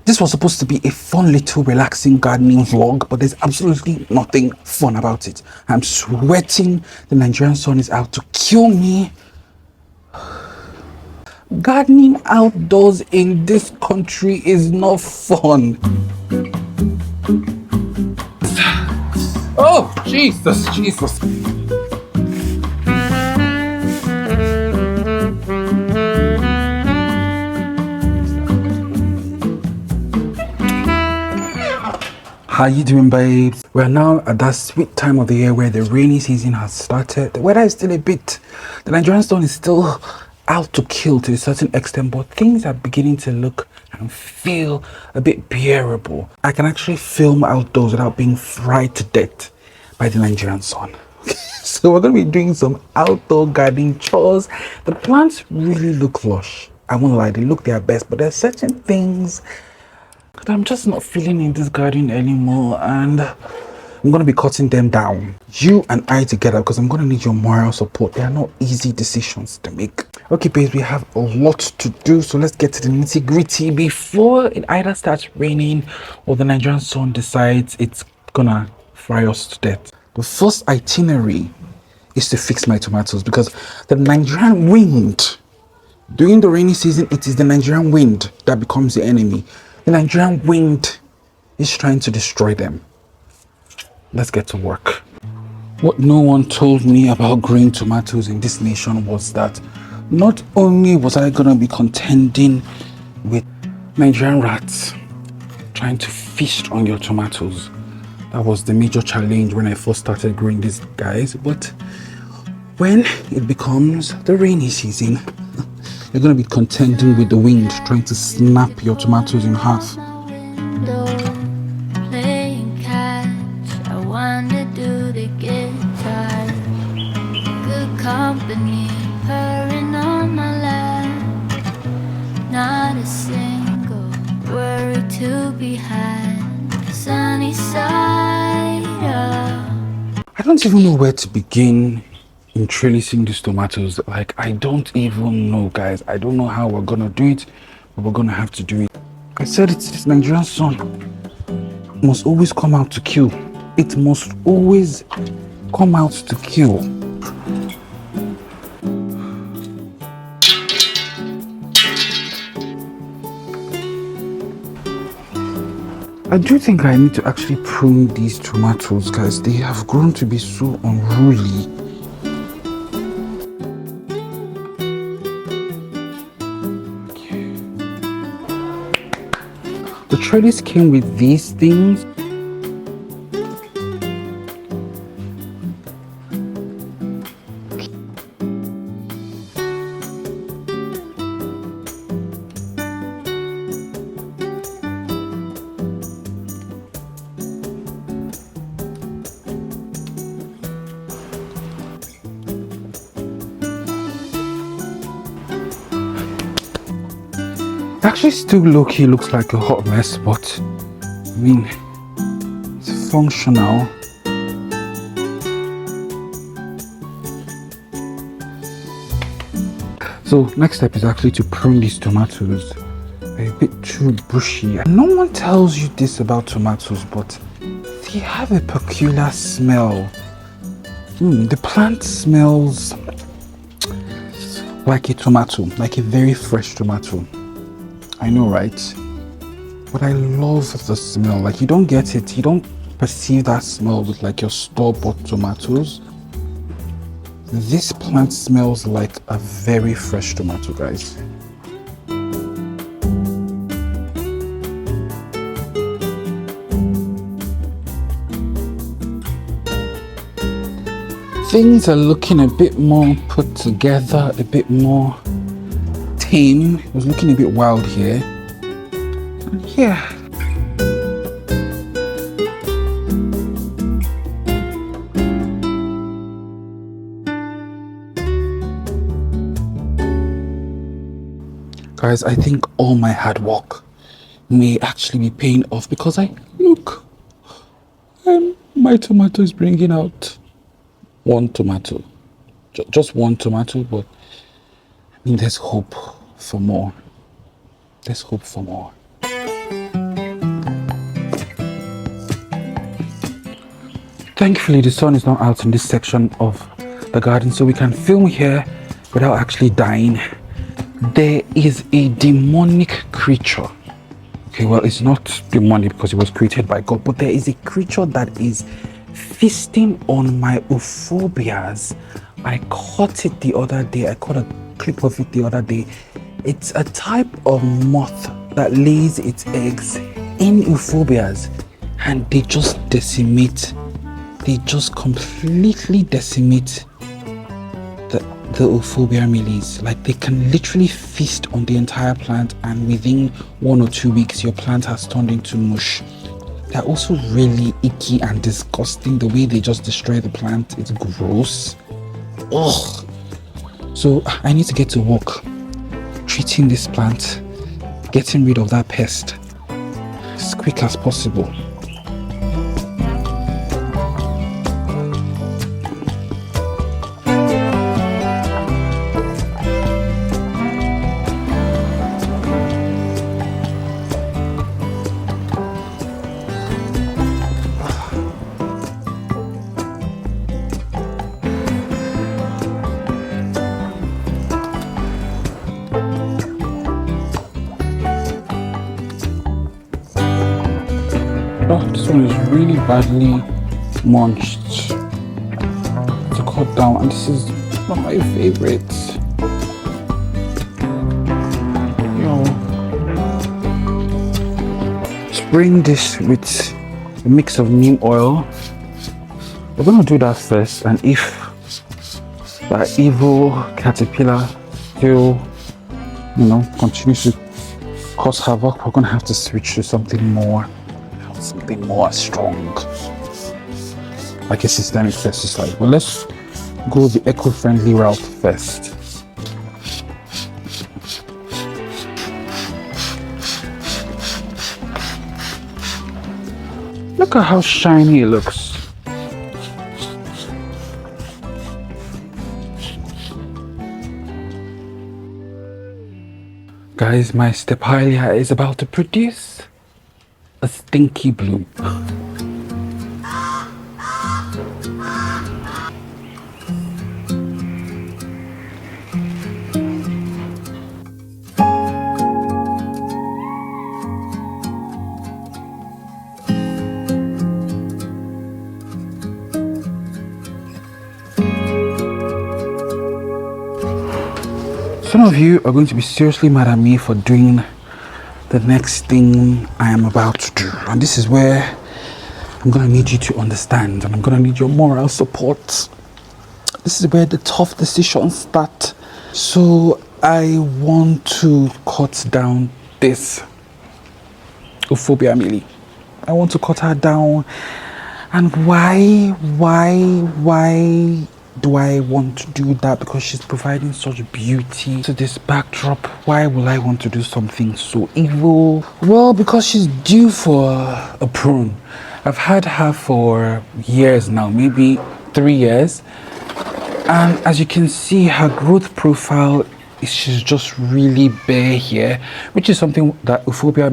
This was supposed to be a fun little relaxing gardening vlog, but there's absolutely nothing fun about it. I'm sweating. The Nigerian sun is out to kill me. Gardening outdoors in this country is not fun. Oh, Jesus. How you doing, babes? We're now at that sweet time of the year where the rainy season has started. The weather is still the Nigerian sun is still out to kill to a certain extent, but things are beginning to look and feel a bit bearable. I can actually film outdoors without being fried to death by the Nigerian sun. So we're going to be doing some outdoor gardening chores. The plants really look lush. I won't lie, they look their best, but there are certain things that I'm just not feeling in this garden anymore, and I'm going to be cutting them down. You and I together, because I'm going to need your moral support. They are not easy decisions to make. Okay, babes, we have a lot to do, so let's get to the nitty gritty before it either starts raining or the Nigerian sun decides it's gonna fry us to death. The first itinerary is to fix my tomatoes, because the Nigerian wind, during the rainy season, it is the Nigerian wind that becomes the enemy. The Nigerian wind is trying to destroy them. Let's get to work. What no one told me about growing tomatoes in this nation was that not only was I going to be contending with Nigerian rats trying to feast on your tomatoes. That was the major challenge when I first started growing these guys. But when it becomes the rainy season, you're going to be contending with the wind trying to snap your tomatoes in half. Playing catch, I wonder do they get tired? Good company, purring on my lap. Not a single worry to be had. Sunny side up. I don't even know where to begin in trellising these tomatoes. Like, I don't even know, guys. I don't know how we're gonna do it, but we're gonna have to do it. I said it's this Nigerian sun must always come out to kill. It must always come out to kill. I do think I need to actually prune these tomatoes, guys. They have grown to be so unruly. The trellis came with these things. Actually still low-key looks like a hot mess, but I mean, it's functional. So next step is actually to prune these tomatoes. They're a bit too bushy. No one tells you this about tomatoes, but they have a peculiar smell. The plant smells like a tomato, like a very fresh tomato. I know, right? But I love the smell. Like, you don't get it. You don't perceive that smell with like your store-bought tomatoes. This plant smells like a very fresh tomato, guys. Things are looking a bit more put together, a bit more tame. It was looking a bit wild here. Yeah. Guys, I think all my hard work may actually be paying off, because look, my tomato is bringing out one tomato, just one tomato, but I mean, there's hope for more. There's hope for more. Thankfully, the sun is not out in this section of the garden, so we can film here without actually dying. There is a demonic creature. Okay, well, it's not demonic because it was created by God, but there is a creature that is feasting on my euphorbias. I caught it the other day. I caught a clip of it the other day. It's a type of moth that lays its eggs in euphorbias, and they just decimate. They just completely decimate the euphorbia mealis. Like, they can literally feast on the entire plant, and within 1 or 2 weeks your plant has turned into mush. They're also really icky and disgusting. The way they just destroy the plant, it's gross. Ugh. So I need to get to work treating this plant, getting rid of that pest as quick as possible. Oh, this one is really badly munched to cut down, and this is not my favorite. Spraying this with a mix of neem oil. We're gonna do that first, and if that evil caterpillar still, continues to cause havoc, we're gonna have to switch to something more strong, like a systemic pesticide. But let's go the eco-friendly route first. Look at how shiny it looks. Guys, my stepilia is about to produce a stinky bloom. Some of you are going to be seriously mad at me for doing the next thing I am about to do, and this is where I'm gonna need you to understand, and I'm gonna need your moral support. This is where the tough decisions start. So I want to cut down this Euphobia mili. I want to cut her down. And why do I want to do that? Because she's providing such beauty to this backdrop. Why will I want to do something so evil? Well, because she's due for a prune. I've had her for years now, maybe 3 years. And as you can see, her growth profile is she's just really bare here, which is something that some Euphobia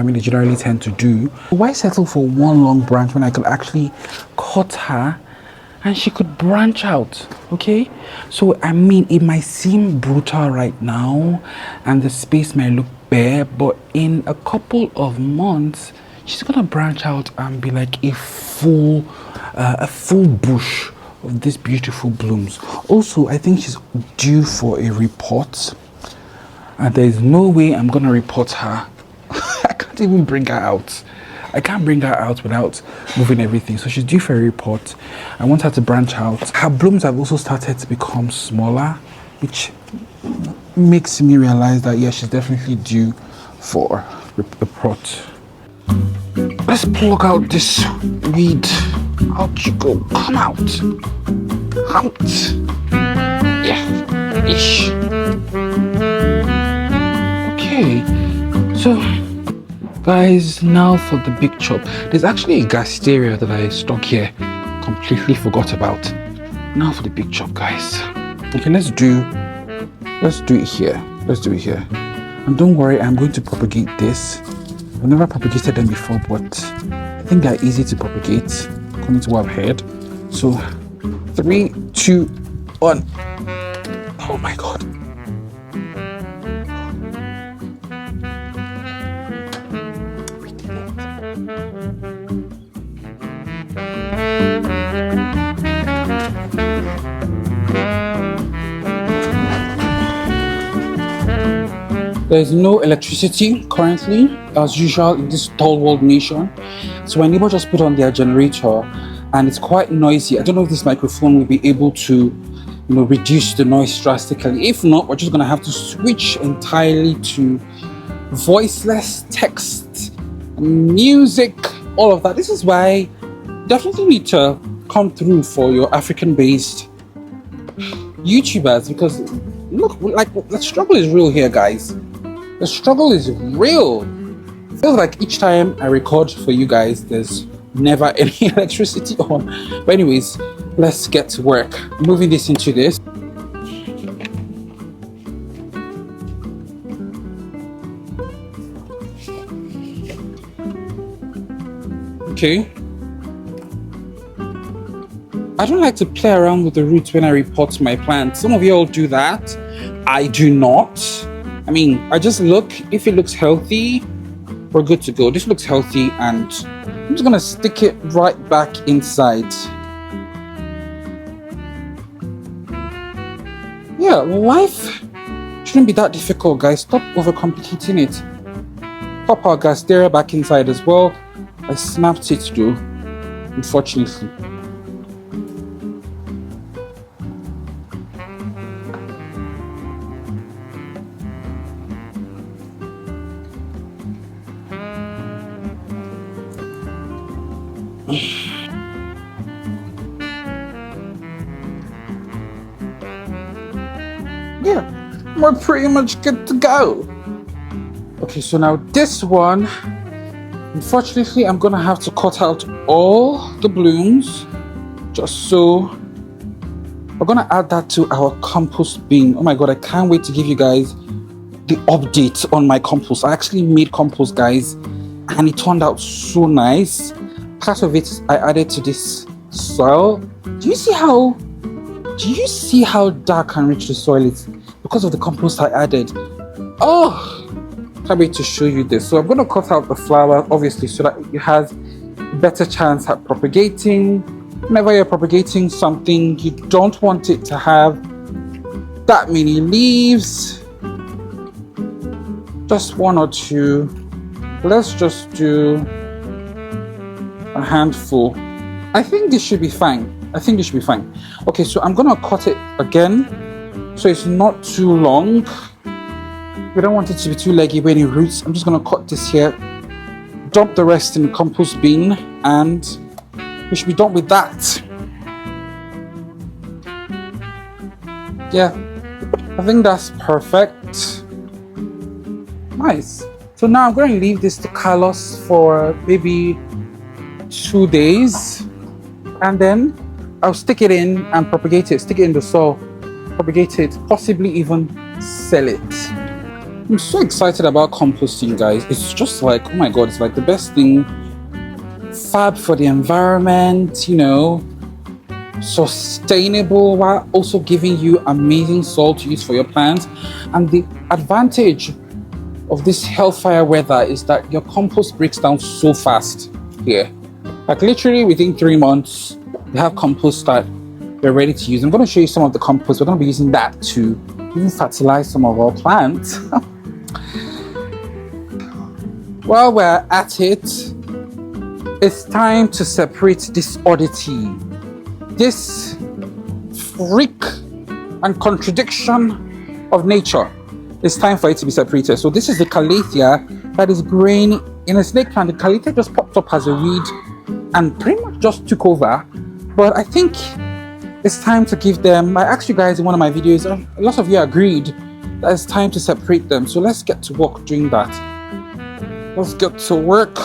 mili generally tend to do. Why settle for one long branch when I could actually cut her and she could branch out? Okay, so I mean, it might seem brutal right now and the space might look bare, but in a couple of months she's gonna branch out and be like a full bush of these beautiful blooms. Also, I think she's due for a repot, and there is no way I'm gonna repot her. I can't even bring her out. I can't bring her out without moving everything. So she's due for a repot. I want her to branch out. Her blooms have also started to become smaller, which makes me realize that yeah, she's definitely due for a repot. Let's plug out this weed. Out you go. Come out. Out. Yeah. Ish. Okay. So, guys, now for the big chop. There's actually a gasteria that I stuck here. Completely forgot about. Now for the big chop, guys. Okay, let's do it here. Let's do it here. And don't worry, I'm going to propagate this. I've never propagated them before, but I think they're easy to propagate according to what I've heard. So 3, 2, 1. Oh my god. There's no electricity currently, as usual in this third world nation. So my neighbor just put on their generator and it's quite noisy. I don't know if this microphone will be able to, reduce the noise drastically. If not, we're just gonna have to switch entirely to voiceless text, music, all of that. This is why you definitely need to come through for your African-based YouTubers, because look, like the struggle is real here, guys. The struggle is real. It feels like each time I record for you guys, there's never any electricity on. But anyways, let's get to work. Moving this into this. Okay. I don't like to play around with the roots when I repot my plants. Some of you all do that. I do not. I mean, I just look, if it looks healthy, we're good to go. This looks healthy and I'm just gonna stick it right back inside. Yeah, life shouldn't be that difficult, guys. Stop overcomplicating it. Pop our Gasteria back inside as well. I snapped it though, unfortunately. Yeah, we're pretty much good to go. Okay, so now this one, unfortunately, I'm gonna have to cut out all the blooms, just so. We're gonna add that to our compost bin. Oh my god, I can't wait to give you guys the update on my compost. I actually made compost, guys, and it turned out so nice. Part of it I added to this soil. Do you see how dark and rich the soil is because of the compost I added? Oh, can't wait to show you this. So I'm going to cut out the flower, obviously, so that it has a better chance at propagating. Whenever you're propagating something, you don't want it to have that many leaves. Just 1 or 2. Let's just do a handful. I think this should be fine. Okay, so I'm gonna cut it again so it's not too long. We don't want it to be too leggy with any roots. I'm just gonna cut this here, dump the rest in the compost bin, and we should be done with that. Yeah, I think that's perfect. Nice. So now I'm going to leave this to Carlos for maybe 2 days, and then I'll stick it in and propagate it, stick it in the soil, propagate it, possibly even sell it. I'm so excited about composting, guys. It's just like, oh my god, it's like the best thing. Fab for the environment, sustainable, while also giving you amazing soil to use for your plants. And the advantage of this hellfire weather is that your compost breaks down so fast here. Like literally within 3 months, you have compost that you're ready to use. I'm going to show you some of the compost. We're going to be using that to even fertilize some of our plants. While we're at it, it's time to separate this oddity, this freak and contradiction of nature. It's time for it to be separated. So this is the calathea that is growing in a snake plant. The calathea just popped up as a weed and pretty much just took over. But I think it's time to give them, I asked you guys in one of my videos, a lot of you agreed that it's time to separate them. So let's get to work doing that. Let's get to work.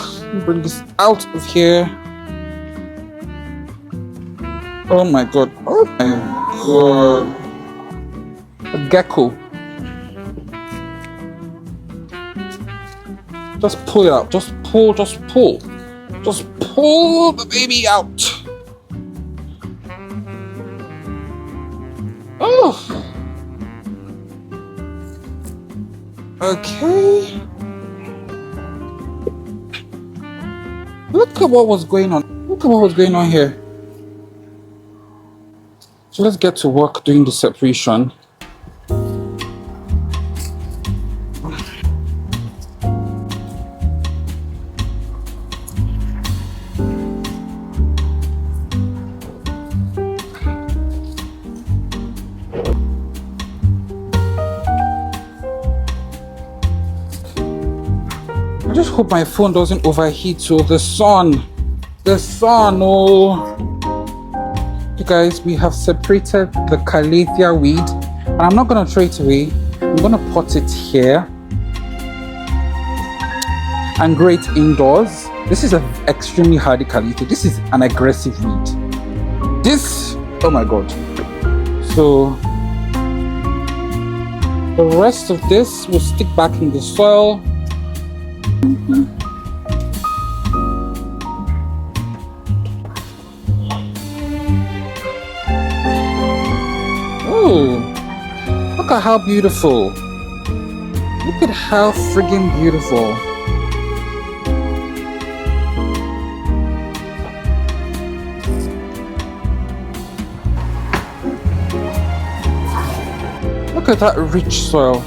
Bring this out of here. Oh my god. Oh my god. A gecko. Just pull it out. Just pull. Just pull the baby out. Okay. Look at what was going on. Look at what was going on here. So let's get to work doing the separation. I just hope my phone doesn't overheat. So the sun, oh. You guys, we have separated the calathea weed, and I'm not gonna throw it away. I'm gonna pot it here and grow it indoors. This is an extremely hardy calathea. This is an aggressive weed. This, oh my god. So the rest of this will stick back in the soil. Oh, look at how beautiful. Look at how friggin' beautiful. Look at that rich soil.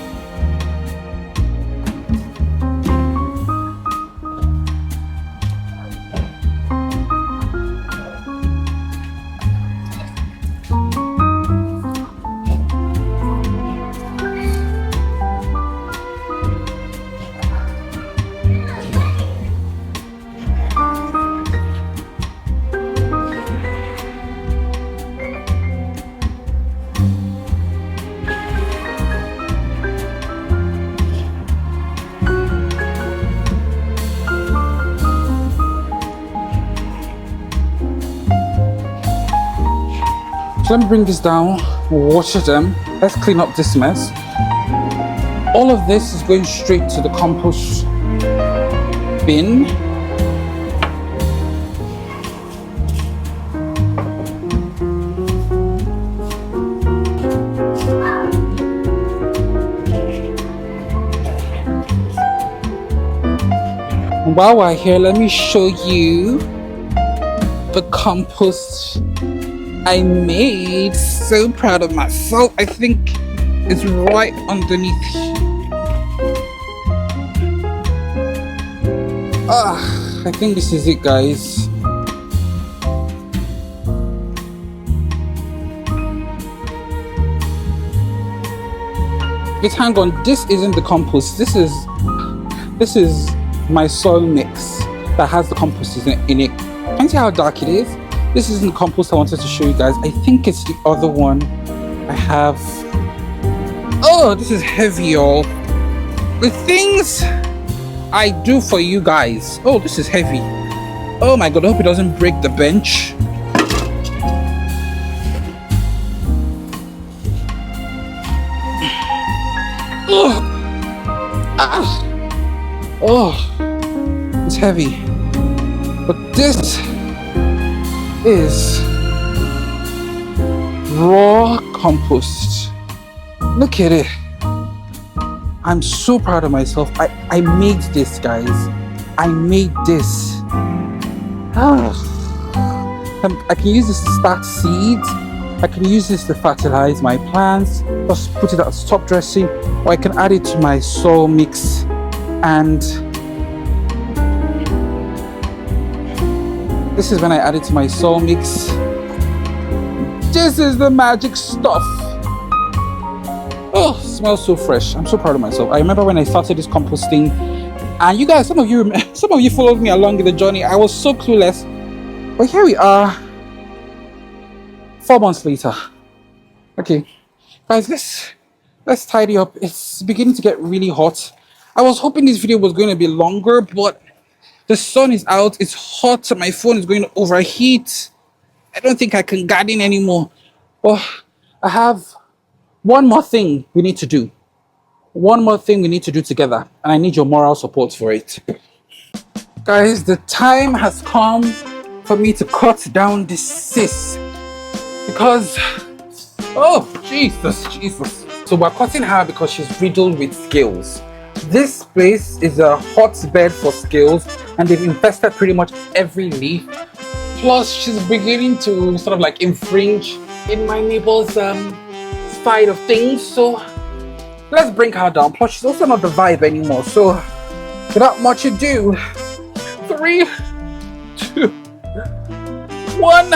So let me bring this down, water them. Let's clean up this mess. All of this is going straight to the compost bin. And while we're here, let me show you the compost I made. So proud of myself. I think it's right underneath. I think this is it, guys. Wait, hang on. This isn't the compost. This is my soil mix that has the compost in it. Can you see how dark it is? This isn't the compost I wanted to show you guys. I think it's the other one I have. Oh, this is heavy, y'all. The things I do for you guys. Oh, this is heavy. Oh my god, I hope it doesn't break the bench. Oh, it's heavy. But this is raw compost. Look at it. I'm so proud of myself. I made this, guys. I made this. I can use this to start seeds. I can use this to fertilize my plants. Just put it as top dressing, or I can add it to my soil mix. And this is when I add it to my soil mix. This is the magic stuff. Oh, smells so fresh. I'm so proud of myself. I remember when I started this composting, and you guys, some of you followed me along in the journey. I was so clueless, but here we are, 4 months later. Okay, guys, let's tidy up. It's beginning to get really hot. I was hoping this video was going to be longer, but the sun is out. It's hot. My phone is going to overheat. I don't think I can garden anymore. But I have one more thing we need to do. One more thing we need to do together. And I need your moral support for it. Guys, the time has come for me to cut down this cyst. Because, oh, Jesus. So we're cutting her because she's riddled with scales. This place is a hotbed for scales, and they've infested pretty much every leaf. Plus, she's beginning to sort of like infringe in my neighbor's side of things. So let's bring her down. Plus, she's also not the vibe anymore. So without much ado, 3, 2, 1.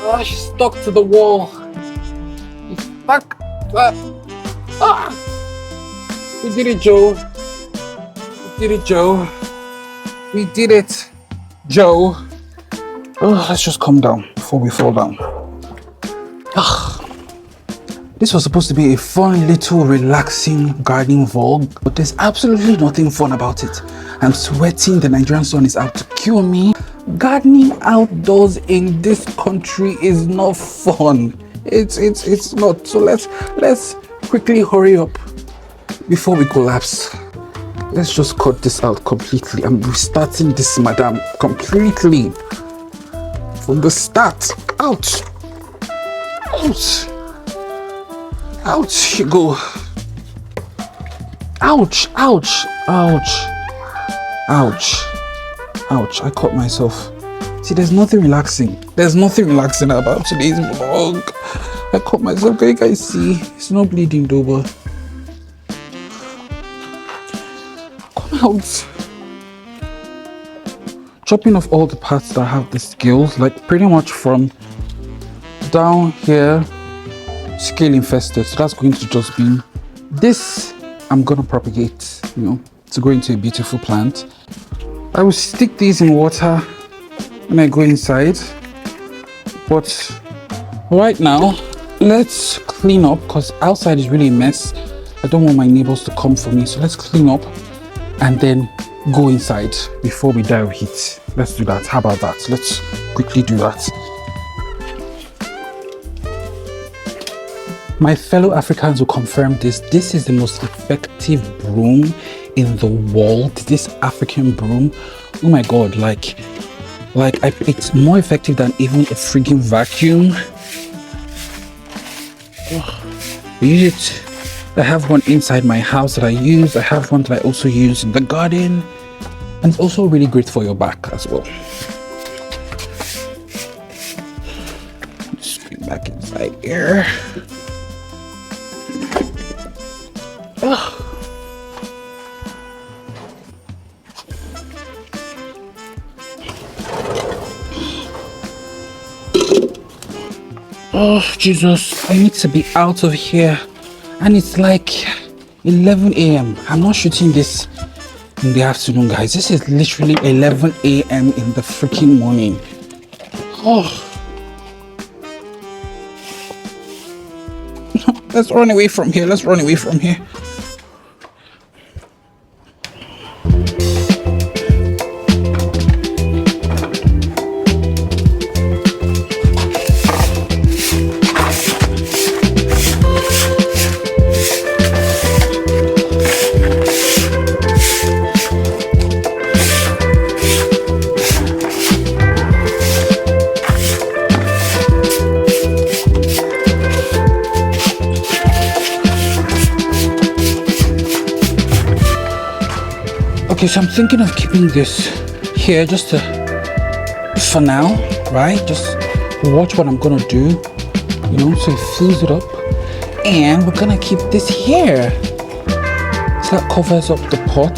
Oh, she's stuck to the wall. She's stuck. We did it, Joe. We did it, Joe. We did it, Joe. Oh, let's just calm down before we fall down. This was supposed to be a fun, little, relaxing gardening vlog, but there's absolutely nothing fun about it. I'm sweating, the Nigerian sun is out to kill me. Gardening outdoors in this country is not fun. It's not. So let's quickly hurry up before we collapse. Let's just cut this out completely. I'm restarting this, madam, completely from the start. Out. Out. Ouch, you go. Ouch, ouch, ouch, ouch, ouch. I caught myself. See, there's nothing relaxing. There's nothing relaxing about today's vlog. I caught myself. Can you guys see? It's not bleeding though, but come out. Chopping off all the parts that have the scales, like pretty much from down here, scale infested. So that's going to just be this. I'm gonna propagate, to go into a beautiful plant. I will stick these in water when I go inside, but right now let's clean up because outside is really a mess. I don't want my neighbors to come for me, so let's clean up and then go inside before we die of heat. Let's do that. How about that? Let's quickly do that. My fellow Africans will confirm this. This is the most effective broom in the world. This African broom. Oh my God, it's more effective than even a freaking vacuum. I use it. I have one inside my house that I use. I have one that I also use in the garden. And it's also really great for your back as well. Just bring back inside here. Oh, Jesus, I need to be out of here. And it's like 11 a.m. I'm not shooting this in the afternoon, guys. This is literally 11 a.m. in the freaking morning. Oh. Let's run away from here. Let's run away from here. Okay, so I'm thinking of keeping this here just for now, right? Just watch what I'm gonna do, so it fills it up. And we're gonna keep this here. So that covers up the pot.